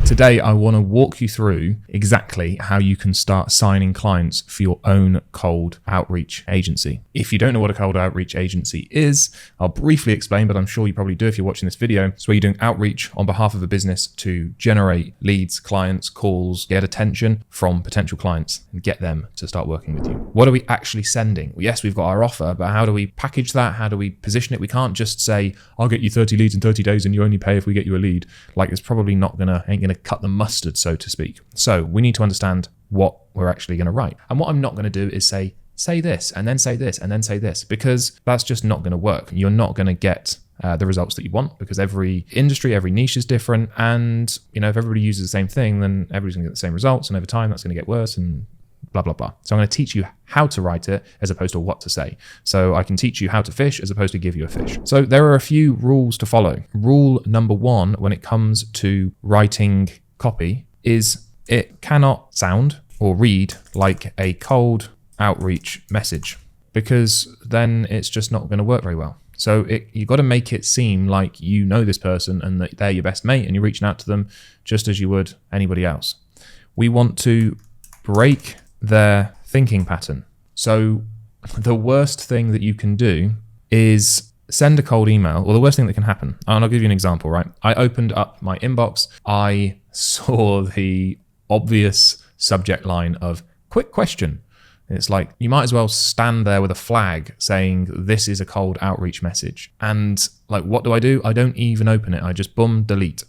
Today, I want to walk you through exactly how you can start signing clients for your own cold outreach agency. If you don't know what a cold outreach agency is, I'll briefly explain, but I'm sure you probably do if you're watching this video. It's where you're doing outreach on behalf of a business to generate leads, clients, calls, get attention from potential clients and get them to start working with you. What are we actually sending? Well, yes, we've got our offer, but how do we package that? How do we position it? We can't just say, I'll get you 30 leads in 30 days and you only pay if we get you a lead. Like, it's probably ain't gonna cut the mustard, so to speak. So we need to understand what we're actually going to write. And what I'm not going to do is say this and then say this and then say this, because that's just not going to work. You're not going to get the results that you want, because every industry, every niche is different. And, if everybody uses the same thing, then everybody's going to get the same results. And over time, that's going to get worse and blah, blah, blah. So I'm going to teach you how to write it as opposed to what to say. So I can teach you how to fish as opposed to give you a fish. So there are a few rules to follow. Rule number one, when it comes to writing copy, is it cannot sound or read like a cold outreach message, because then it's just not going to work very well. So you've got to make it seem like you know this person and that they're your best mate and you're reaching out to them just as you would anybody else. We want to break their thinking pattern. So the worst thing that you can do is send a cold email, or the worst thing that can happen. And I'll give you an example, right? I opened up my inbox. I saw the obvious subject line of quick question. It's like, you might as well stand there with a flag saying this is a cold outreach message. And like, what do? I don't even open it. I just boom, delete.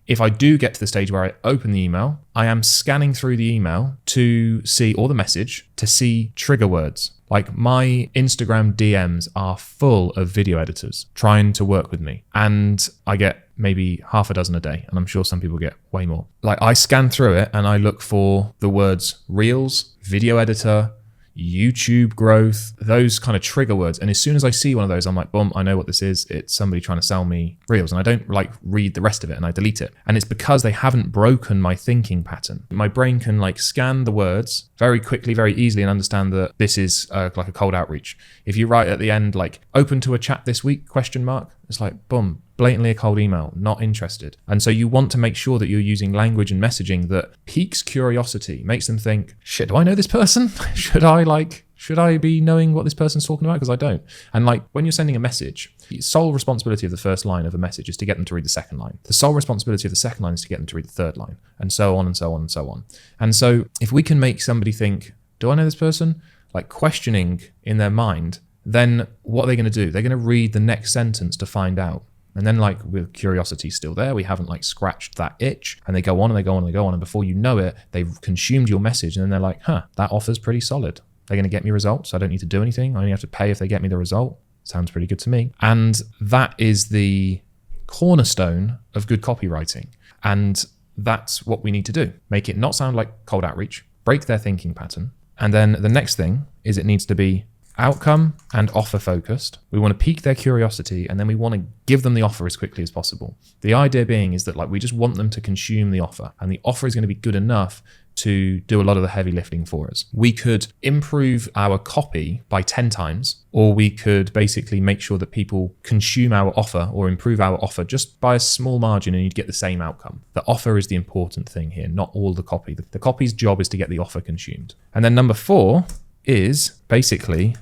If I do get to the stage where I open the email, I am scanning through the email to see, or the message, to see trigger words. Like, my Instagram DMs are full of video editors trying to work with me. And I get maybe half a dozen a day. And I'm sure some people get way more. Like, I scan through it and I look for the words reels, video editor, YouTube growth, those kind of trigger words. And as soon as I see one of those, I'm like, boom, I know what this is. It's somebody trying to sell me reels. And I don't read the rest of it and I delete it. And it's because they haven't broken my thinking pattern. My brain can scan the words very quickly, very easily, and understand that this is like a cold outreach. If you write at the end, open to a chat this week, ? It's like, boom, blatantly a cold email, not interested. And so you want to make sure that you're using language and messaging that piques curiosity, makes them think, shit, do I know this person? Should I be knowing what this person's talking about? Because I don't. And when you're sending a message, the sole responsibility of the first line of a message is to get them to read the second line. The sole responsibility of the second line is to get them to read the third line, and so on and so on and so on. And so if we can make somebody think, do I know this person? Questioning in their mind, then what are they going to do? They're going to read the next sentence to find out. And then with curiosity still there, we haven't scratched that itch, and they go on and they go on and they go on. And before you know it, they've consumed your message. And then they're like, that offer's pretty solid. They're going to get me results. I don't need to do anything. I only have to pay if they get me the result. Sounds pretty good to me. And that is the cornerstone of good copywriting. And that's what we need to do. Make it not sound like cold outreach, break their thinking pattern. And then the next thing is it needs to be outcome and offer focused. We want to pique their curiosity, and then we want to give them the offer as quickly as possible. The idea being is that we just want them to consume the offer, and the offer is going to be good enough to do a lot of the heavy lifting for us. We could improve our copy by 10 times, or we could basically make sure that people consume our offer or improve our offer just by a small margin, and you'd get the same outcome. The offer is the important thing here, not all the copy. The copy's job is to get the offer consumed. And then number 4 is basically,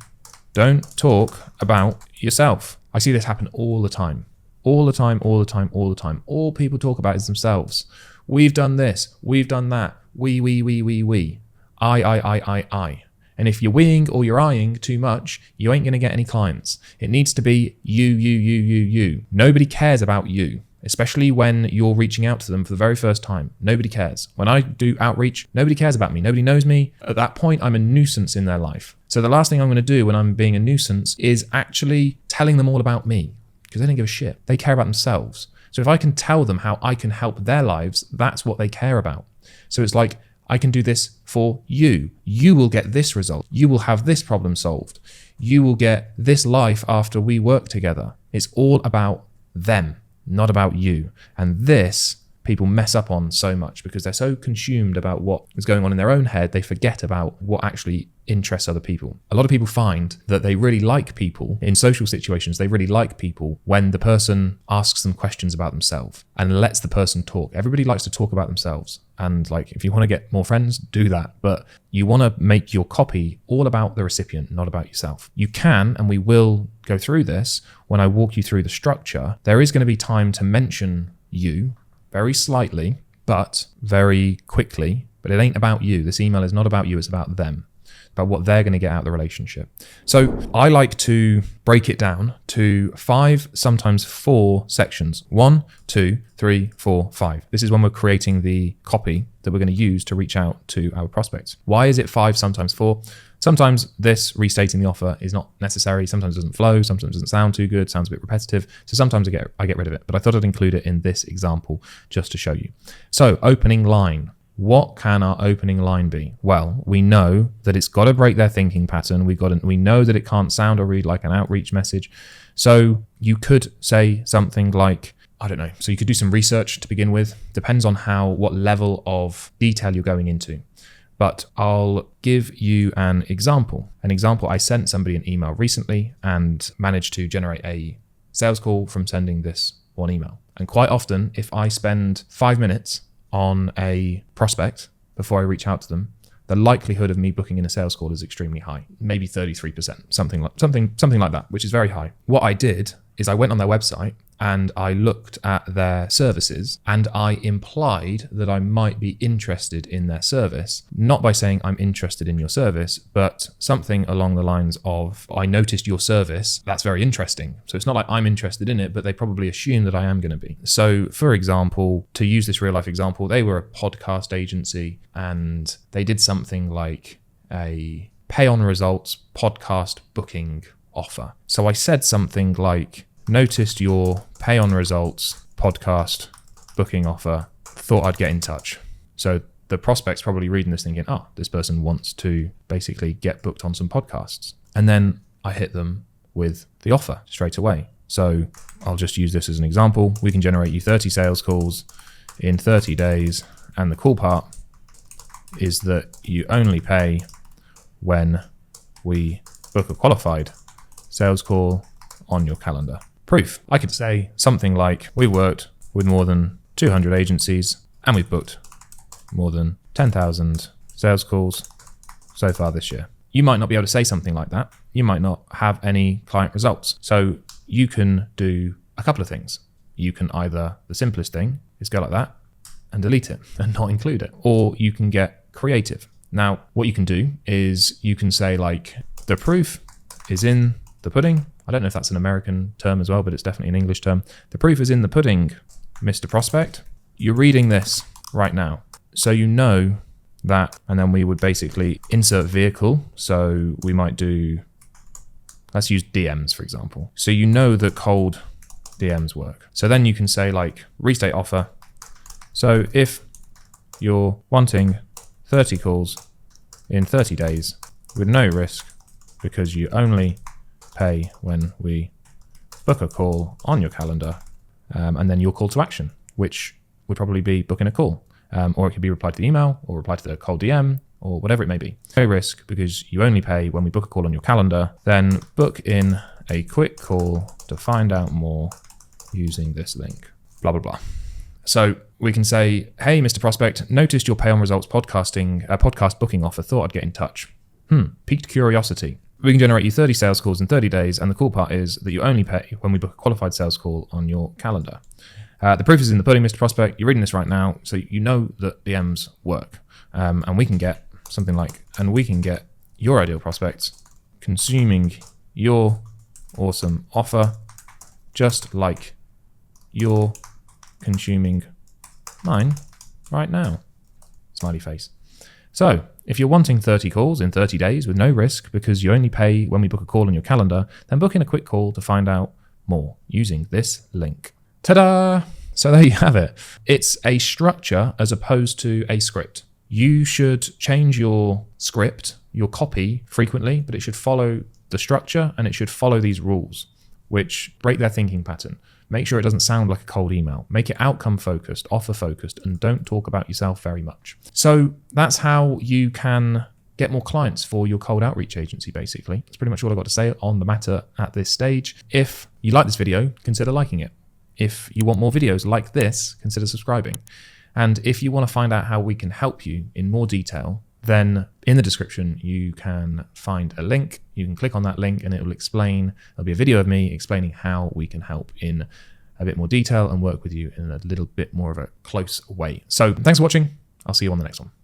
don't talk about yourself. I see this happen all the time. All the time. All people talk about is themselves. We've done this. We've done that. We. I. And if you're weeing or you're eyeing too much, you ain't going to get any clients. It needs to be you. Nobody cares about you, especially when you're reaching out to them for the very first time. Nobody cares. When I do outreach, nobody cares about me. Nobody knows me. At that point, I'm a nuisance in their life. So the last thing I'm going to do when I'm being a nuisance is actually telling them all about me, because they don't give a shit. They care about themselves. So if I can tell them how I can help their lives, that's what they care about. So it's like, I can do this for you. You will get this result. You will have this problem solved. You will get this life after we work together. It's all about them, not about you. And this people mess up on so much because they're so consumed about what is going on in their own head, they forget about what actually interests other people. A lot of people find that they really like people in social situations. They really like people when the person asks them questions about themselves and lets the person talk. Everybody likes to talk about themselves. And like, if you want to get more friends, do that. But you want to make your copy all about the recipient, not about yourself. You can, and we will go through this when I walk you through the structure. There is going to be time to mention you very slightly, but very quickly. But it ain't about you. This email is not about you. It's about them, about what they're going to get out of the relationship. So I like to break it down to 5, sometimes 4 sections. 1, 2, 3, 4, 5. This is when we're creating the copy that we're going to use to reach out to our prospects. Why is it 5, sometimes 4? Sometimes this restating the offer is not necessary. Sometimes it doesn't flow. Sometimes it doesn't sound too good. Sounds a bit repetitive. So sometimes I get rid of it. But I thought I'd include it in this example just to show you. So opening line. What can our opening line be? Well, we know that it's got to break their thinking pattern. We know that it can't sound or read like an outreach message. So you could say something like, I don't know. So you could do some research to begin with. Depends on what level of detail you're going into. But I'll give you an example. I sent somebody an email recently and managed to generate a sales call from sending this one email. And quite often, if I spend 5 minutes on a prospect before I reach out to them, the likelihood of me booking in a sales call is extremely high, maybe 33%, something like that, which is very high. What I did is I went on their website and I looked at their services and I implied that I might be interested in their service, not by saying I'm interested in your service, but something along the lines of, I noticed your service, that's very interesting. So it's not like I'm interested in it, but they probably assume that I am going to be. So for example, to use this real life example, they were a podcast agency and they did something like a pay on results podcast booking offer. So I said something like, noticed your pay on results podcast booking offer, thought I'd get in touch. So the prospect's probably reading this thinking, this person wants to basically get booked on some podcasts. And then I hit them with the offer straight away. So I'll just use this as an example. We can generate you 30 sales calls in 30 days. And the cool part is that you only pay when we book a qualified sales call on your calendar. Proof. I could say something like, we've worked with more than 200 agencies and we've booked more than 10,000 sales calls so far this year. You might not be able to say something like that. You might not have any client results. So you can do a couple of things. You can either, the simplest thing is go like that and delete it and not include it. Or you can get creative. Now, what you can do is you can say like, the proof is in the pudding. I don't know if that's an American term as well, but it's definitely an English term. The proof is in the pudding, Mr. Prospect. You're reading this right now. So you know that, and then we would basically insert vehicle. So we might do, let's use DMs, for example. So you know that cold DMs work. So then you can say like, restate offer. So if you're wanting 30 calls in 30 days with no risk, because you only pay when we book a call on your calendar, and then your call to action, which would probably be booking a call, or it could be reply to the email or reply to the cold DM or whatever it may be. No risk because you only pay when we book a call on your calendar, then book in a quick call to find out more using this link, blah, blah, blah. So we can say, hey, Mr. Prospect, noticed your pay on results podcast booking offer, thought I'd get in touch. Piqued curiosity. We can generate you 30 sales calls in 30 days, and the cool part is that you only pay when we book a qualified sales call on your calendar. The proof is in the pudding, Mr. Prospect. You're reading this right now, so you know that DMs work. And we can get something like, and we can get your ideal prospects consuming your awesome offer, just like you're consuming mine right now. Smiley face. So if you're wanting 30 calls in 30 days with no risk because you only pay when we book a call on your calendar, then book in a quick call to find out more using this link. Ta-da! So there you have it. It's a structure as opposed to a script. You should change your script, your copy frequently, but it should follow the structure and it should follow these rules, which break their thinking pattern. make sure it doesn't sound like a cold email. Make it outcome focused, offer focused, and don't talk about yourself very much. So that's how you can get more clients for your cold outreach agency, basically. That's pretty much all I've got to say on the matter at this stage. If you like this video, consider liking it. If you want more videos like this, consider subscribing. And if you want to find out how we can help you in more detail, then in the description, you can find a link. You can click on that link and it will explain, there'll be a video of me explaining how we can help in a bit more detail and work with you in a little bit more of a close way. So thanks for watching. I'll see you on the next one.